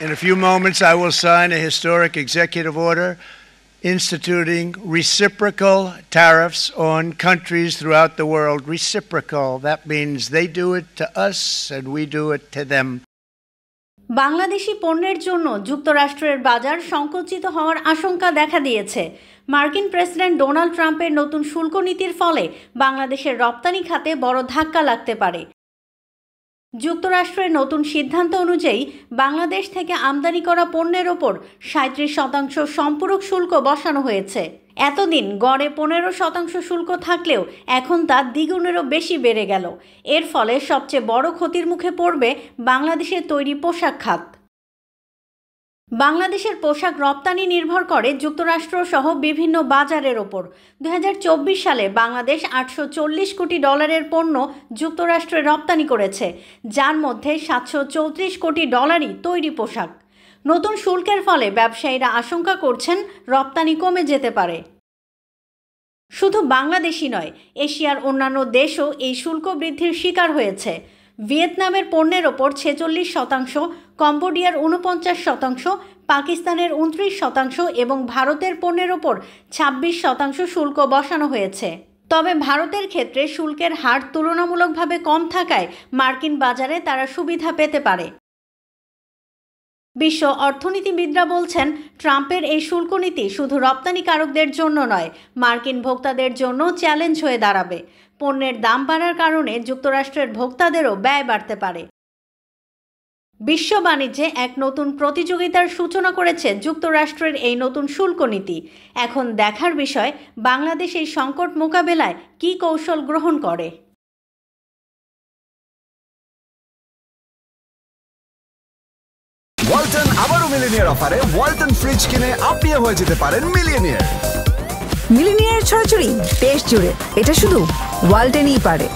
In a few moments, I will sign a historic executive order instituting reciprocal tariffs on countries throughout the world. Reciprocal, that means they do it to us and we do it to them. Bangladeshi পণ্যের জন্য যুক্তরাষ্ট্রের বাজার সংকুচিত হওয়ার আশঙ্কা দেখা দিয়েছে। মার্কিন প্রেসিডেন্ট ডোনাল্ড ট্রাম্পের নতুন শুল্ক নীতির ফলে বাংলাদেশের রপ্তানি খাতে বড় ধাক্কা লাগতে পারে। যুক্তরাষ্ট্রের নতুন সিদ্ধান্ত অনুযায়ী বাংলাদেশ থেকে আমদানি করা পণ্যের ওপর ৩৭% সম্পূরক শুল্ক বসানো হয়েছে। এতদিন গড়ে ১৫% শুল্ক থাকলেও এখন তা দ্বিগুণেরও বেশি বেড়ে গেল। এর ফলে সবচেয়ে বড় ক্ষতির মুখে পড়বে বাংলাদেশের তৈরি পোশাক খাত। বাংলাদেশের পোশাক রপ্তানি নির্ভর করে যুক্তরাষ্ট্র সহ বিভিন্ন বাজারের ওপর। ২০২৪ সালে বাংলাদেশ $৮৪০ কোটি পণ্য যুক্তরাষ্ট্রে রপ্তানি করেছে, যার মধ্যে $৭৩৪ কোটি তৈরি পোশাক। নতুন শুল্কের ফলে ব্যবসায়ীরা আশঙ্কা করছেন রপ্তানি কমে যেতে পারে। শুধু বাংলাদেশই নয়, এশিয়ার অন্যান্য দেশও এই শুল্ক বৃদ্ধির শিকার হয়েছে। ভিয়েতনামের পণ্যের ওপর ৪৬%, কম্বোডিয়ার ৪৯%, পাকিস্তানের ২৯% এবং ভারতের পণ্যের ওপর ২৬% শুল্ক বসানো হয়েছে। তবে ভারতের ক্ষেত্রে শুল্কের হার তুলনামূলকভাবে কম থাকায় মার্কিন বাজারে তারা সুবিধা পেতে পারে। বিশ্ব অর্থনীতিবিদরা বলছেন, ট্রাম্পের এই শুল্ক নীতি শুধু রপ্তানিকারকদের জন্য নয়, মার্কিন ভোক্তাদের জন্য চ্যালেঞ্জ হয়ে দাঁড়াবে। পণ্যের দাম বাড়ার কারণে যুক্তরাষ্ট্রের ভোক্তাদেরও ব্যয় বাড়তে পারে। বিশ্ব বাণিজ্যে এক নতুন প্রতিযোগিতার সূচনা করেছে যুক্তরাষ্ট্রের এই নতুন শুল্ক নীতি। এখন দেখার বিষয়, বাংলাদেশ এই সংকট মোকাবেলায় কী কৌশল গ্রহণ করে। ওয়ালটন আবারও মিলিনিয়ার অফারে ওয়ালটন ফ্রিজ কিনে আপনিও হয়ে যেতে পারেন মিলিয়নিয়ার। মিলিনিয়ার ছড়াছড়ি দেশ জুড়ে, এটা শুধু ওয়ালটনই পারে।